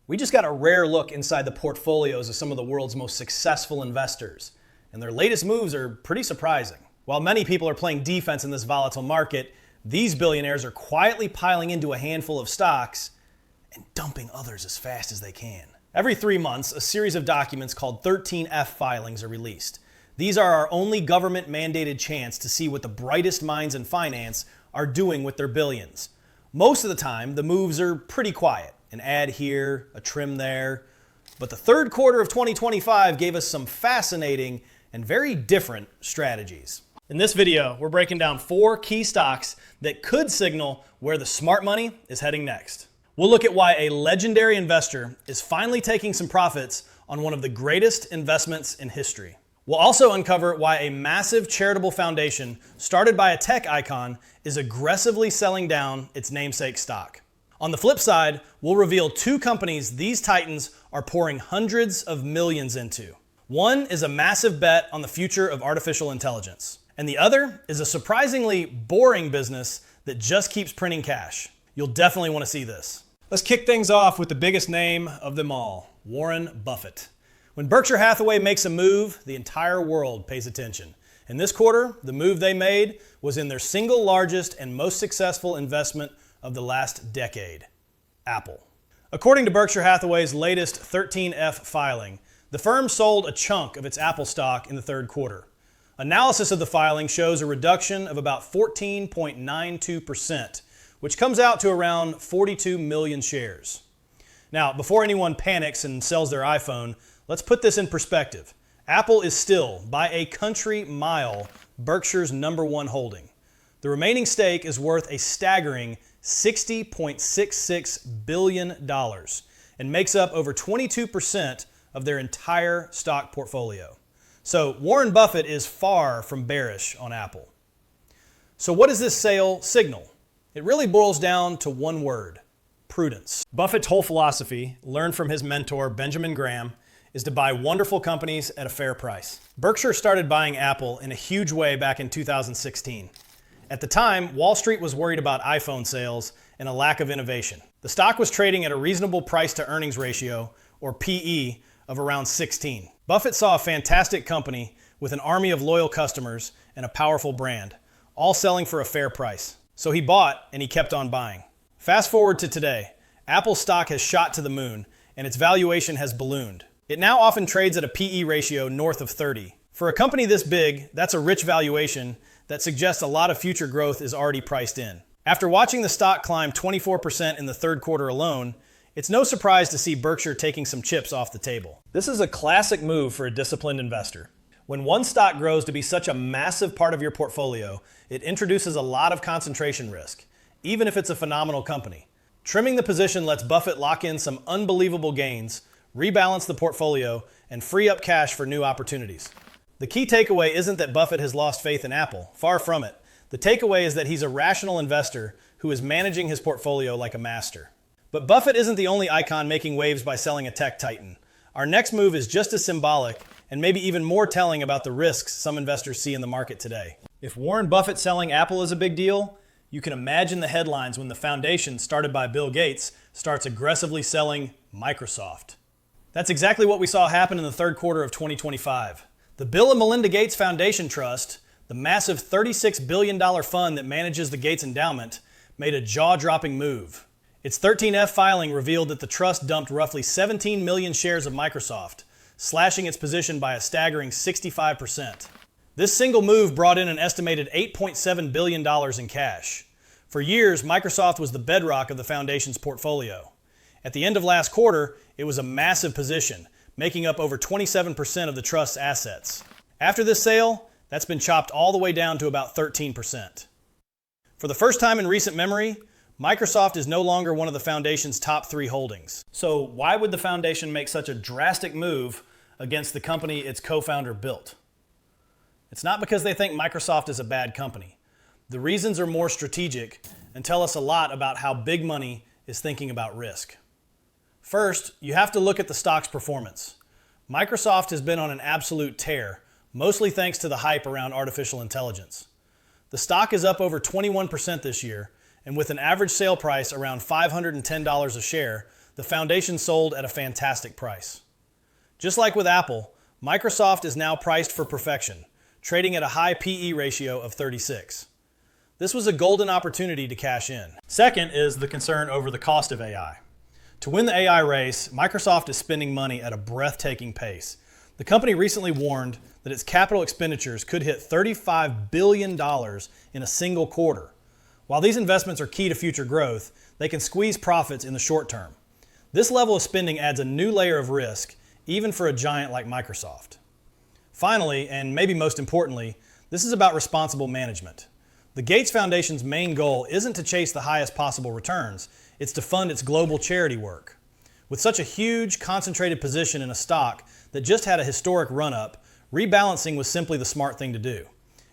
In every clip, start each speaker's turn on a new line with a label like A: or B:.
A: We just got a rare look inside the portfolios of some of the world's most successful investors, and their latest moves are pretty surprising. While many people are playing defense in this volatile market, these billionaires are quietly piling into a handful of stocks and dumping others as fast as they can. Every 3 months, a series of documents called 13F filings are released. These are our only government-mandated chance to see what the brightest minds in finance are doing with their billions. Most of the time, the moves are pretty quiet. An ad here, a trim there. But the third quarter of 2025 gave us some fascinating and very different strategies. In this video, we're breaking down 4 key stocks that could signal where the smart money is heading next. We'll look at why a legendary investor is finally taking some profits on one of the greatest investments in history. We'll also uncover why a massive charitable foundation started by a tech icon is aggressively selling down its namesake stock. On the flip side, we'll reveal 2 companies these titans are pouring hundreds of millions into. One is a massive bet on the future of artificial intelligence, and the other is a surprisingly boring business that just keeps printing cash. You'll definitely want to see this. Let's kick things off with the biggest name of them all, Warren Buffett. When Berkshire Hathaway makes a move, the entire world pays attention. In this quarter, the move they made was in their single largest and most successful investment of the last decade, Apple. According to Berkshire Hathaway's latest 13F filing, the firm sold a chunk of its Apple stock in the third quarter. Analysis of the filing shows a reduction of about 14.92%, which comes out to around 42 million shares. Now, before anyone panics and sells their iPhone, let's put this in perspective. Apple is still, by a country mile, Berkshire's #1 holding. The remaining stake is worth a staggering $60.66 billion and makes up over 22% of their entire stock portfolio. So Warren Buffett is far from bearish on Apple. So what does this sale signal? It really boils down to one word: prudence. Buffett's whole philosophy, learned from his mentor Benjamin Graham, is to buy wonderful companies at a fair price. Berkshire started buying Apple in a huge way back in 2016. At the time, Wall Street was worried about iPhone sales and a lack of innovation. The stock was trading at a reasonable price to earnings ratio, or PE, of around 16. Buffett saw a fantastic company with an army of loyal customers and a powerful brand, all selling for a fair price. So he bought and he kept on buying. Fast forward to today, Apple's stock has shot to the moon and its valuation has ballooned. It now often trades at a PE ratio north of 30. For a company this big, that's a rich valuation that suggests a lot of future growth is already priced in. After watching the stock climb 24% in the third quarter alone, it's no surprise to see Berkshire taking some chips off the table. This is a classic move for a disciplined investor. When one stock grows to be such a massive part of your portfolio, it introduces a lot of concentration risk, even if it's a phenomenal company. Trimming the position lets Buffett lock in some unbelievable gains, rebalance the portfolio, and free up cash for new opportunities. The key takeaway isn't that Buffett has lost faith in Apple. Far from it. The takeaway is that he's a rational investor who is managing his portfolio like a master. But Buffett isn't the only icon making waves by selling a tech titan. Our next move is just as symbolic and maybe even more telling about the risks some investors see in the market today. If Warren Buffett selling Apple is a big deal, you can imagine the headlines when the foundation started by Bill Gates starts aggressively selling Microsoft. That's exactly what we saw happen in the third quarter of 2025. The Bill and Melinda Gates Foundation Trust, the massive $36 billion fund that manages the Gates Endowment, made a jaw-dropping move. Its 13F filing revealed that the trust dumped roughly 17 million shares of Microsoft, slashing its position by a staggering 65%. This single move brought in an estimated $8.7 billion in cash. For years, Microsoft was the bedrock of the foundation's portfolio. At the end of last quarter, it was a massive position, making up over 27% of the trust's assets. After this sale, that's been chopped all the way down to about 13%. For the first time in recent memory, Microsoft is no longer one of the foundation's top 3 holdings. So why would the foundation make such a drastic move against the company its co-founder built? It's not because they think Microsoft is a bad company. The reasons are more strategic and tell us a lot about how big money is thinking about risk. First, you have to look at the stock's performance. Microsoft has been on an absolute tear, mostly thanks to the hype around artificial intelligence. The stock is up over 21% this year, and with an average sale price around $510 a share, the foundation sold at a fantastic price. Just like with Apple, Microsoft is now priced for perfection, trading at a high PE ratio of 36. This was a golden opportunity to cash in. Second is the concern over the cost of AI. To win the AI race, Microsoft is spending money at a breathtaking pace. The company recently warned that its capital expenditures could hit $35 billion in a single quarter. While these investments are key to future growth, they can squeeze profits in the short term. This level of spending adds a new layer of risk, even for a giant like Microsoft. Finally, and maybe most importantly, this is about responsible management. The Gates Foundation's main goal isn't to chase the highest possible returns, it's to fund its global charity work. With such a huge, concentrated position in a stock that just had a historic run-up, rebalancing was simply the smart thing to do.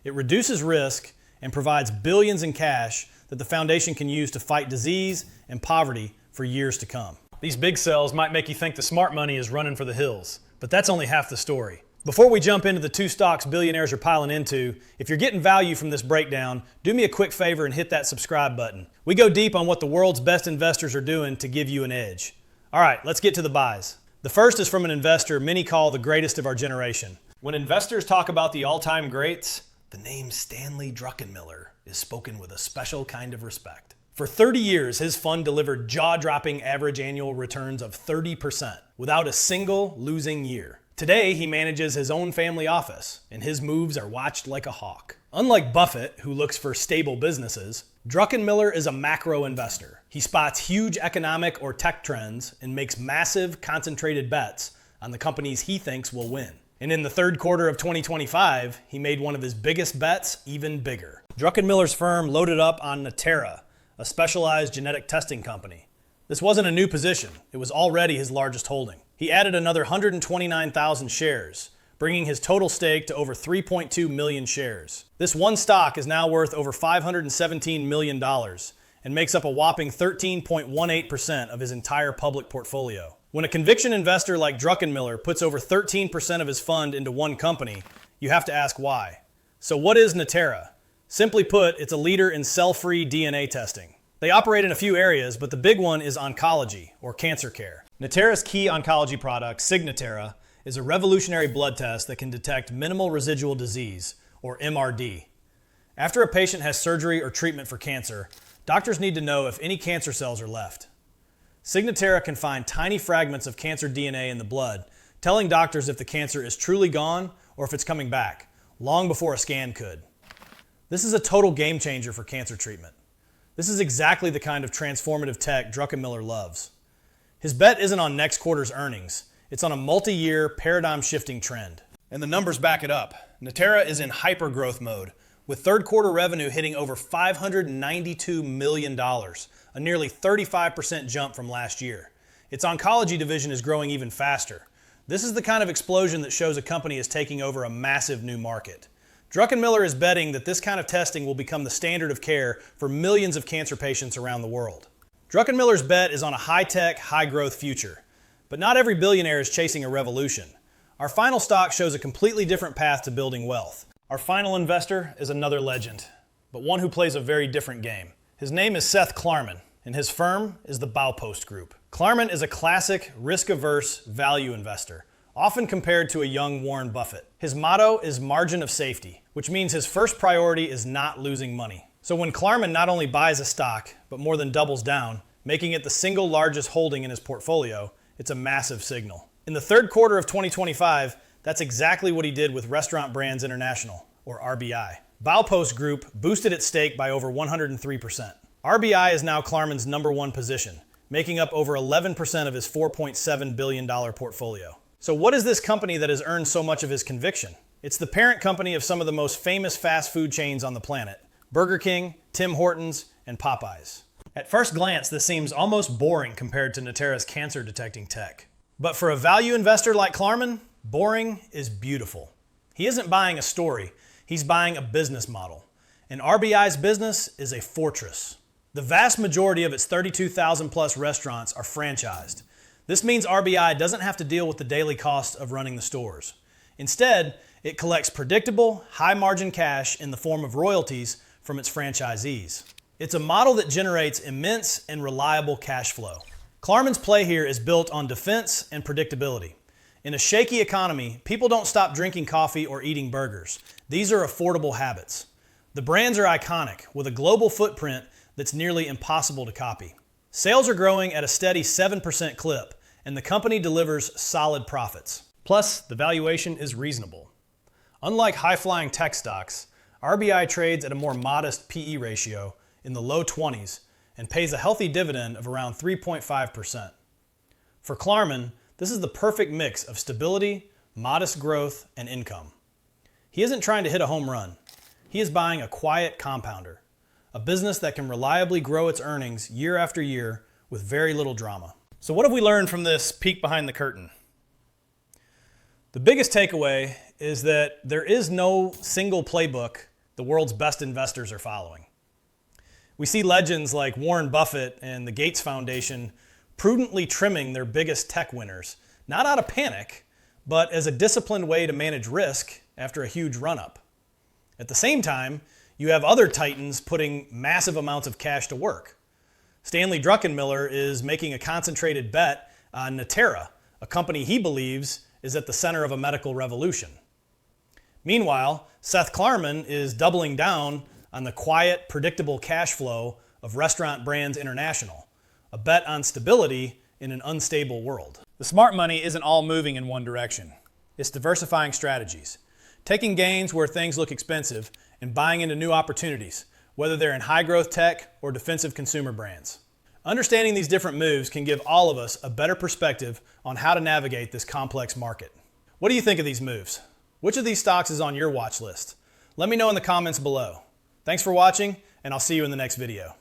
A: It reduces risk and provides billions in cash that the foundation can use to fight disease and poverty for years to come. These big sells might make you think the smart money is running for the hills, but that's only half the story. Before we jump into the two stocks billionaires are piling into, if you're getting value from this breakdown, do me a quick favor and hit that subscribe button. We go deep on what the world's best investors are doing to give you an edge. All right, let's get to the buys. The first is from an investor many call the greatest of our generation. When investors talk about the all-time greats, the name Stanley Druckenmiller is spoken with a special kind of respect. For 30 years, his fund delivered jaw-dropping average annual returns of 30% without a single losing year. Today, he manages his own family office, and his moves are watched like a hawk. Unlike Buffett, who looks for stable businesses, Druckenmiller is a macro investor. He spots huge economic or tech trends and makes massive, concentrated bets on the companies he thinks will win. And in the third quarter of 2025, he made one of his biggest bets even bigger. Druckenmiller's firm loaded up on Natera, a specialized genetic testing company. This wasn't a new position. It was already his largest holding. He added another 129,000 shares, bringing his total stake to over 3.2 million shares. This one stock is now worth over $517 million and makes up a whopping 13.18% of his entire public portfolio. When a conviction investor like Druckenmiller puts over 13% of his fund into one company, you have to ask why. So what is Natera? Simply put, it's a leader in cell-free DNA testing. They operate in a few areas, but the big one is oncology, or cancer care. Natera's key oncology product, Signatera, is a revolutionary blood test that can detect minimal residual disease, or MRD. After a patient has surgery or treatment for cancer, doctors need to know if any cancer cells are left. Signatera can find tiny fragments of cancer DNA in the blood, telling doctors if the cancer is truly gone or if it's coming back, long before a scan could. This is a total game changer for cancer treatment. This is exactly the kind of transformative tech Druckenmiller loves. His bet isn't on next quarter's earnings. It's on a multi-year, paradigm-shifting trend. And the numbers back it up. Natera is in hyper-growth mode, with third quarter revenue hitting over $592 million, a nearly 35% jump from last year. Its oncology division is growing even faster. This is the kind of explosion that shows a company is taking over a massive new market. Druckenmiller is betting that this kind of testing will become the standard of care for millions of cancer patients around the world. Druckenmiller's bet is on a high-tech, high-growth future. But not every billionaire is chasing a revolution. Our final stock shows a completely different path to building wealth. Our final investor is another legend, but one who plays a very different game. His name is Seth Klarman, and his firm is the Baupost Group. Klarman is a classic, risk-averse value investor, often compared to a young Warren Buffett. His motto is margin of safety, which means his first priority is not losing money. So when Klarman not only buys a stock, but more than doubles down, making it the single largest holding in his portfolio, it's a massive signal. In the third quarter of 2025, that's exactly what he did with Restaurant Brands International, or RBI. Baupost Group boosted its stake by over 103%. RBI is now Klarman's number one position, making up over 11% of his $4.7 billion portfolio. So what is this company that has earned so much of his conviction? It's the parent company of some of the most famous fast food chains on the planet: Burger King, Tim Hortons, and Popeyes. At first glance, this seems almost boring compared to Natera's cancer detecting tech. But for a value investor like Klarman, boring is beautiful. He isn't buying a story, he's buying a business model. And RBI's business is a fortress. The vast majority of its 32,000 plus restaurants are franchised. This means RBI doesn't have to deal with the daily cost of running the stores. Instead, it collects predictable, high-margin cash in the form of royalties from its franchisees. It's a model that generates immense and reliable cash flow. Klarman's play here is built on defense and predictability. In a shaky economy, people don't stop drinking coffee or eating burgers. These are affordable habits. The brands are iconic, with a global footprint that's nearly impossible to copy. Sales are growing at a steady 7% clip, and the company delivers solid profits. Plus, the valuation is reasonable. Unlike high-flying tech stocks, RBI trades at a more modest PE ratio in the low 20s and pays a healthy dividend of around 3.5%. For Klarman, this is the perfect mix of stability, modest growth, and income. He isn't trying to hit a home run. He is buying a quiet compounder, a business that can reliably grow its earnings year after year with very little drama. So what have we learned from this peek behind the curtain? The biggest takeaway is that there is no single playbook the world's best investors are following. We see legends like Warren Buffett and the Gates Foundation prudently trimming their biggest tech winners, not out of panic, but as a disciplined way to manage risk after a huge run-up. At the same time, you have other titans putting massive amounts of cash to work. Stanley Druckenmiller is making a concentrated bet on Natera, a company he believes is at the center of a medical revolution. Meanwhile, Seth Klarman is doubling down on the quiet, predictable cash flow of Restaurant Brands International, a bet on stability in an unstable world. The smart money isn't all moving in one direction. It's diversifying strategies, taking gains where things look expensive and buying into new opportunities, whether they're in high-growth tech or defensive consumer brands. Understanding these different moves can give all of us a better perspective on how to navigate this complex market. What do you think of these moves? Which of these stocks is on your watch list? Let me know in the comments below. Thanks for watching, and I'll see you in the next video.